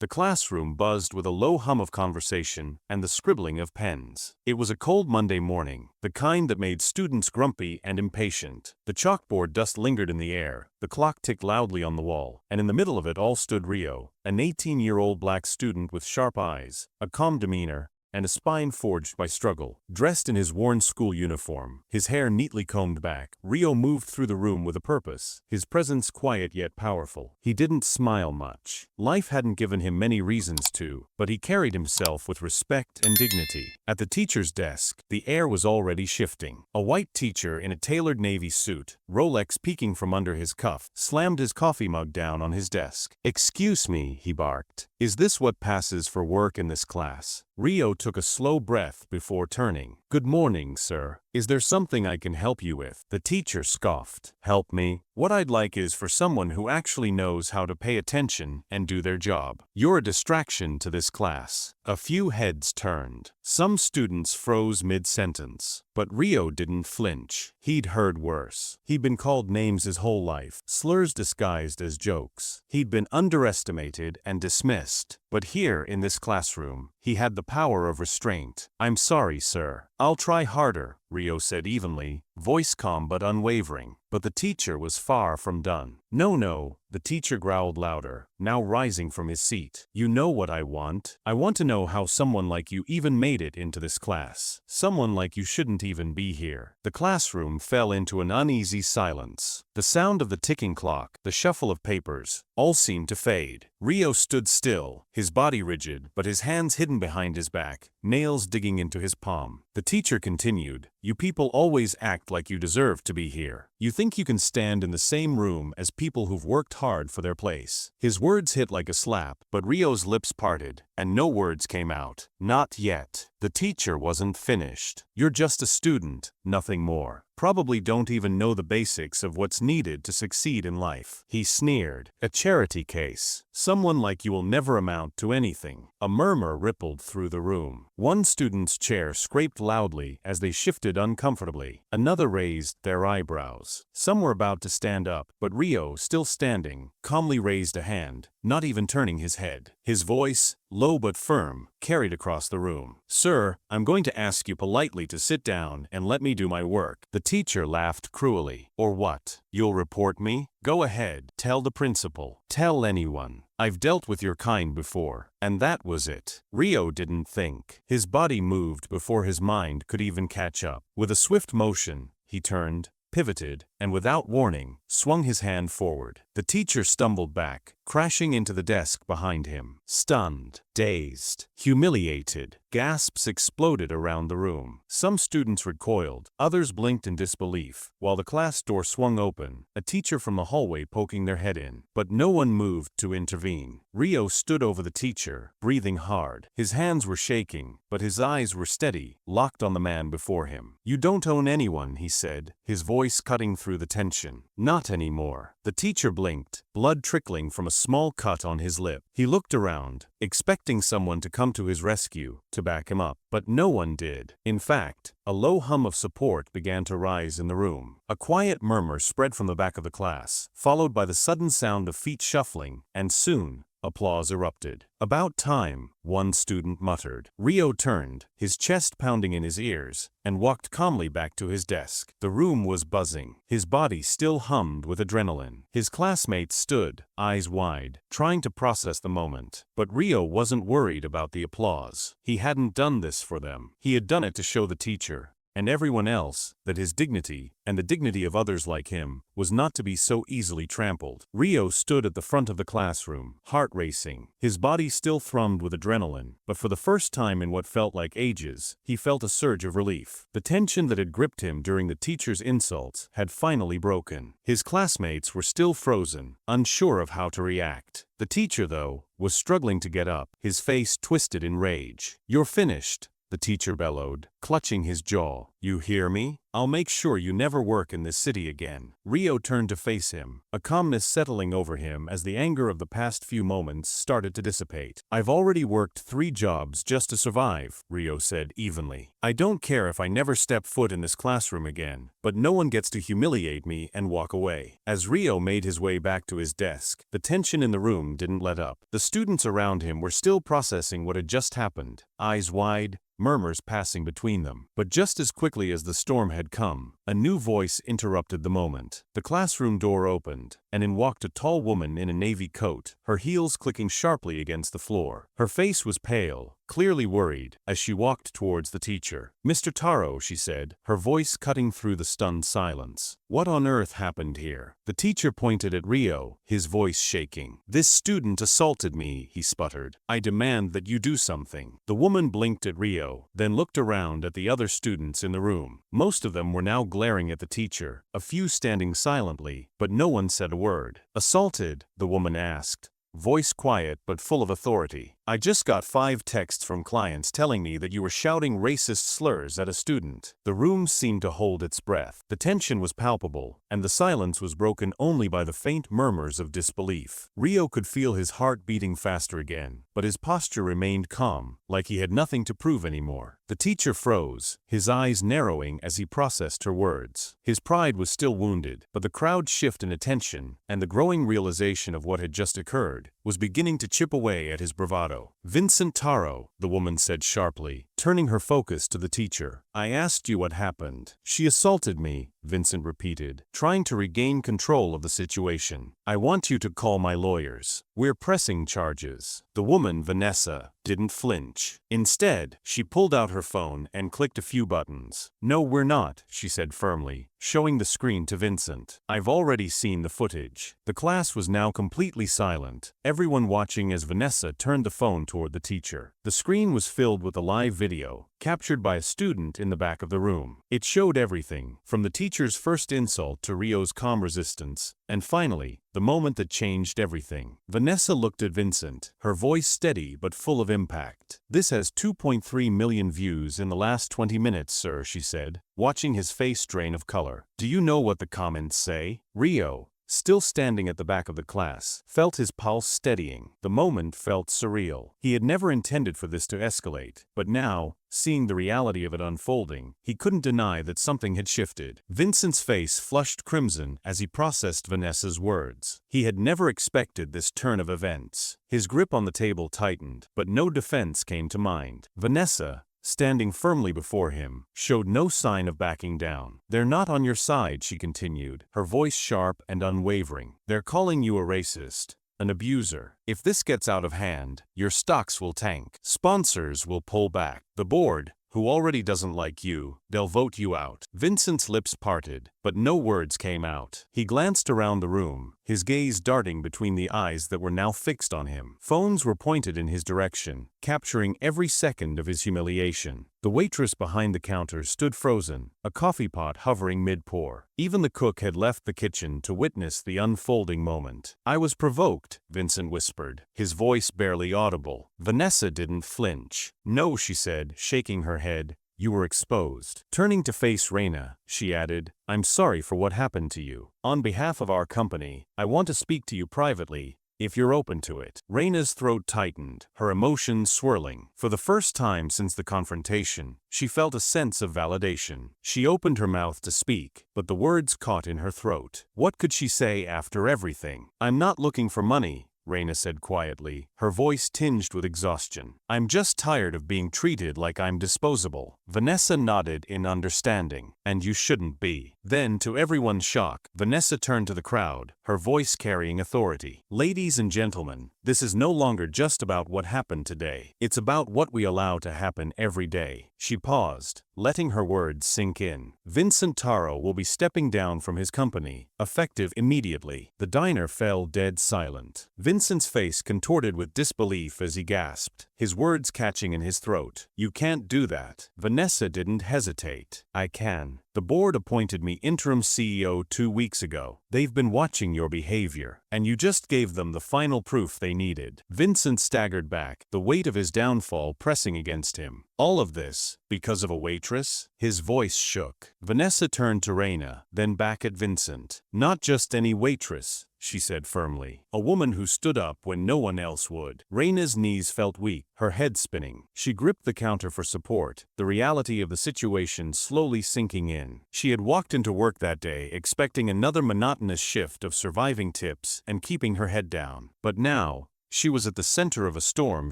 The classroom buzzed with a low hum of conversation and the scribbling of pens. It was a cold Monday morning, the kind that made students grumpy and impatient. The chalkboard dust lingered in the air, the clock ticked loudly on the wall, and in the middle of it all stood Rio, an 18-year-old black student with sharp eyes, a calm demeanor, and a spine forged by struggle. Dressed in his worn school uniform, his hair neatly combed back, Rio moved through the room with a purpose, his presence quiet yet powerful. He didn't smile much. Life hadn't given him many reasons to, but he carried himself with respect and dignity. At the teacher's desk, the air was already shifting. A white teacher in a tailored navy suit, Rolex peeking from under his cuff, slammed his coffee mug down on his desk. "Excuse me," he barked. "Is this what passes for work in this class?" Rio took a slow breath before turning. "Good morning, sir. Is there something I can help you with?" The teacher scoffed. "Help me? What I'd like is for someone who actually knows how to pay attention and do their job. You're a distraction to this class." A few heads turned. Some students froze mid-sentence. But Rio didn't flinch. He'd heard worse. He'd been called names his whole life, slurs disguised as jokes. He'd been underestimated and dismissed. But here, in this classroom, he had the power of restraint. "I'm sorry, sir. I'll try harder," Rio said evenly, voice calm but unwavering. But the teacher was far from done. No, the teacher growled louder, now rising from his seat. "You know what I want. I want to know how someone like you even made it into this class. Someone like you shouldn't even be here." The classroom fell into an uneasy silence. The sound of the ticking clock, the shuffle of papers, all seemed to fade. Rio stood still, his body rigid, but his hands hidden behind his back, nails digging into his palm. The teacher continued, "You people always act like you deserve to be here. You think you can stand in the same room as people who've worked hard for their place." His words hit like a slap, but Rio's lips parted, and no words came out. "Not yet." The teacher wasn't finished. "You're just a student, nothing more. Probably don't even know the basics of what's needed to succeed in life." He sneered. "A charity case. Someone like you will never amount to anything." A murmur rippled through the room. One student's chair scraped loudly as they shifted uncomfortably. Another raised their eyebrows. Some were about to stand up, but Rio, still standing, calmly raised a hand, not even turning his head. His voice, low but firm, carried across the room. "Sir, I'm going to ask you politely to sit down and let me do my work." The teacher laughed cruelly. "Or what? You'll report me? Go ahead, tell the principal. Tell anyone. I've dealt with your kind before." And that was it. Rio didn't think. His body moved before his mind could even catch up. With a swift motion, he turned, pivoted, and without warning, swung his hand forward. The teacher stumbled back, crashing into the desk behind him. Stunned, dazed, humiliated, gasps exploded around the room. Some students recoiled, others blinked in disbelief, while the class door swung open, a teacher from the hallway poking their head in. But no one moved to intervene. Rio stood over the teacher, breathing hard. His hands were shaking, but his eyes were steady, locked on the man before him. "You don't own anyone," he said, his voice cutting through the tension. "Not anymore." The teacher blinked, blood trickling from a small cut on his lip. He looked around, expecting someone to come to his rescue, to back him up, but no one did. In fact, a low hum of support began to rise in the room. A quiet murmur spread from the back of the class, followed by the sudden sound of feet shuffling, and soon, applause erupted. "About time," one student muttered. Rio turned, his chest pounding in his ears, and walked calmly back to his desk. The room was buzzing. His body still hummed with adrenaline. His classmates stood, eyes wide, trying to process the moment. But Rio wasn't worried about the applause. He hadn't done this for them. He had done it to show the teacher, and everyone else, that his dignity, and the dignity of others like him, was not to be so easily trampled. Rio stood at the front of the classroom, heart racing. His body still thrummed with adrenaline, but for the first time in what felt like ages, he felt a surge of relief. The tension that had gripped him during the teacher's insults had finally broken. His classmates were still frozen, unsure of how to react. The teacher, though, was struggling to get up, his face twisted in rage. "You're finished," the teacher bellowed, clutching his jaw. You hear me? I'll make sure you never work in this city again. Rio turned to face him, a calmness settling over him as the anger of the past few moments started to dissipate. I've already worked 3 jobs just to survive, Rio said evenly. I don't care if I never step foot in this classroom again, but no one gets to humiliate me and walk away. As Rio made his way back to his desk, the tension in the room didn't let up. The students around him were still processing what had just happened, eyes wide, murmurs passing between them. But just as quickly as the storm had come, a new voice interrupted the moment. The classroom door opened, and in walked a tall woman in a navy coat, her heels clicking sharply against the floor. Her face was pale, clearly worried, as she walked towards the teacher. "Mr. Taro," she said, her voice cutting through the stunned silence. "What on earth happened here?" The teacher pointed at Rio, his voice shaking. "This student assaulted me," he sputtered. "I demand that you do something." The woman blinked at Rio, then looked around at the other students in the room. Most of them were now glaring at the teacher, a few standing silently, but no one said a word. "Assaulted?" the woman asked, voice quiet but full of authority. "I just got 5 texts from clients telling me that you were shouting racist slurs at a student." The room seemed to hold its breath. The tension was palpable, and the silence was broken only by the faint murmurs of disbelief. Rio could feel his heart beating faster again, but his posture remained calm, like he had nothing to prove anymore. The teacher froze, his eyes narrowing as he processed her words. His pride was still wounded, but the crowd's shift in attention, and the growing realization of what had just occurred, was beginning to chip away at his bravado. "Vincent Taro," the woman said sharply, turning her focus to the teacher. "I asked you what happened." "She assaulted me," Vincent repeated, trying to regain control of the situation. "I want you to call my lawyers. We're pressing charges." The woman, Vanessa, didn't flinch. Instead, she pulled out her phone and clicked a few buttons. "No, we're not," she said firmly, showing the screen to Vincent. "I've already seen the footage." The class was now completely silent, everyone watching as Vanessa turned the phone toward the teacher. The screen was filled with a live video, captured by a student in the back of the room. It showed everything, from the teacher's first insult to Rio's calm resistance, and finally, the moment that changed everything. Vanessa looked at Vincent, her voice steady but full of impact. "This has 2.3 million views in the last 20 minutes, sir," she said, watching his face drain of color. "Do you know what the comments say?" Rio, still standing at the back of the class, felt his pulse steadying. The moment felt surreal. He had never intended for this to escalate, but now, seeing the reality of it unfolding, he couldn't deny that something had shifted. Vincent's face flushed crimson as he processed Vanessa's words. He had never expected this turn of events. His grip on the table tightened, but no defense came to mind. Vanessa, standing firmly before him, showed no sign of backing down. "They're not on your side," she continued, her voice sharp and unwavering. "They're calling you a racist, an abuser. If this gets out of hand, your stocks will tank. Sponsors will pull back. The board, who already doesn't like you, they'll vote you out." Vincent's lips parted, but no words came out. He glanced around the room, his gaze darting between the eyes that were now fixed on him. Phones were pointed in his direction, capturing every second of his humiliation. The waitress behind the counter stood frozen, a coffee pot hovering mid-pour. Even the cook had left the kitchen to witness the unfolding moment. "I was provoked," Vincent whispered, his voice barely audible. Vanessa didn't flinch. "No," she said, shaking her head. "You were exposed." Turning to face Raina, she added, "I'm sorry for what happened to you. On behalf of our company, I want to speak to you privately, if you're open to it." Raina's throat tightened, her emotions swirling. For the first time since the confrontation, she felt a sense of validation. She opened her mouth to speak, but the words caught in her throat. What could she say after everything? "I'm not looking for money," Raina said quietly, her voice tinged with exhaustion. "I'm just tired of being treated like I'm disposable." Vanessa nodded in understanding. "And you shouldn't be." Then, to everyone's shock, Vanessa turned to the crowd, her voice carrying authority. "Ladies and gentlemen, this is no longer just about what happened today. It's about what we allow to happen every day." She paused, letting her words sink in. "Vincent Taro will be stepping down from his company, effective immediately." The diner fell dead silent. Vincent's face contorted with disbelief as he gasped, his words catching in his throat. "You can't do that." Vanessa didn't hesitate. "I can." The board appointed me interim CEO 2 weeks ago. They've been watching your behavior, and you just gave them the final proof they needed. Vincent staggered back, the weight of his downfall pressing against him. All of this, because of a waitress? His voice shook. Vanessa turned to Raina, then back at Vincent. Not just any waitress, she said firmly. A woman who stood up when no one else would. Raina's knees felt weak, her head spinning. She gripped the counter for support, the reality of the situation slowly sinking in. She had walked into work that day expecting another monotonous shift of surviving tips and keeping her head down. But now, she was at the center of a storm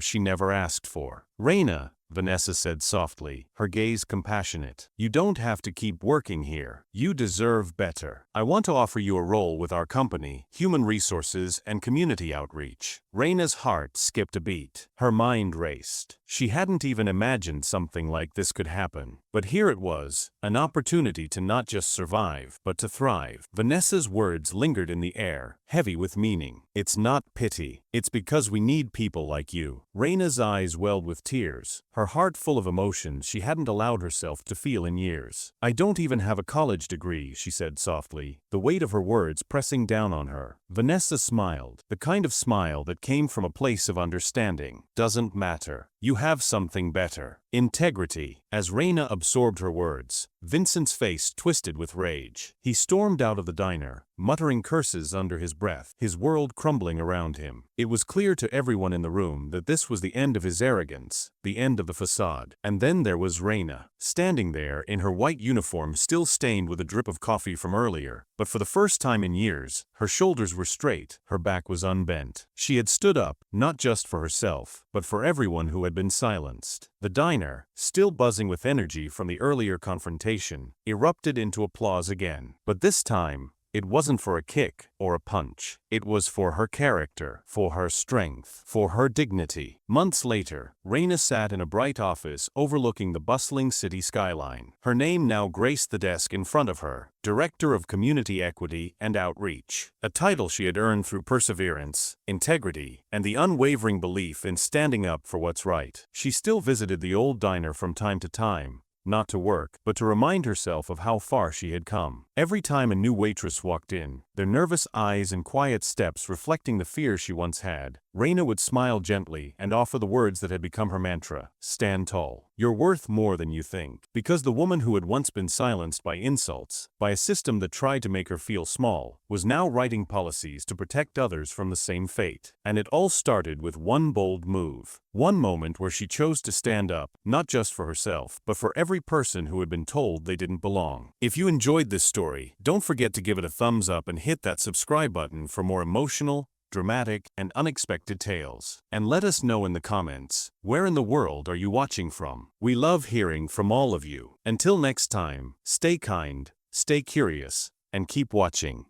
she never asked for. Raina, Vanessa said softly, her gaze compassionate. You don't have to keep working here. You deserve better. I want to offer you a role with our company, Human Resources and Community Outreach. Raina's heart skipped a beat. Her mind raced. She hadn't even imagined something like this could happen. But here it was, an opportunity to not just survive, but to thrive. Vanessa's words lingered in the air, heavy with meaning. It's not pity. It's because we need people like you. Raina's eyes welled with tears, her heart full of emotions she hadn't allowed herself to feel in years. I don't even have a college degree, she said softly, the weight of her words pressing down on her. Vanessa smiled, the kind of smile that came from a place of understanding. Doesn't matter. You have something better. Integrity. As Raina absorbed her words, Vincent's face twisted with rage. He stormed out of the diner, muttering curses under his breath, his world crumbling around him. It was clear to everyone in the room that this was the end of his arrogance, the end of the facade. And then there was Raina, standing there in her white uniform still stained with a drip of coffee from earlier. But for the first time in years, her shoulders were straight, her back was unbent. She had stood up, not just for herself, but for everyone who had been silenced. The diner, still buzzing with energy from the earlier confrontation, erupted into applause again. But this time, it wasn't for a kick or a punch. It was for her character, for her strength, for her dignity. Months later, Raina sat in a bright office overlooking the bustling city skyline. Her name now graced the desk in front of her, Director of Community Equity and Outreach, a title she had earned through perseverance, integrity, and the unwavering belief in standing up for what's right. She still visited the old diner from time to time, not to work, but to remind herself of how far she had come. Every time a new waitress walked in, their nervous eyes and quiet steps reflecting the fear she once had, Raina would smile gently and offer the words that had become her mantra: stand tall. You're worth more than you think. Because the woman who had once been silenced by insults, by a system that tried to make her feel small, was now writing policies to protect others from the same fate. And it all started with one bold move. One moment where she chose to stand up, not just for herself, but for every person who had been told they didn't belong. If you enjoyed this story, don't forget to give it a thumbs up and hit that subscribe button for more emotional, dramatic, and unexpected tales. And let us know in the comments, where in the world are you watching from? We love hearing from all of you. Until next time, stay kind, stay curious, and keep watching.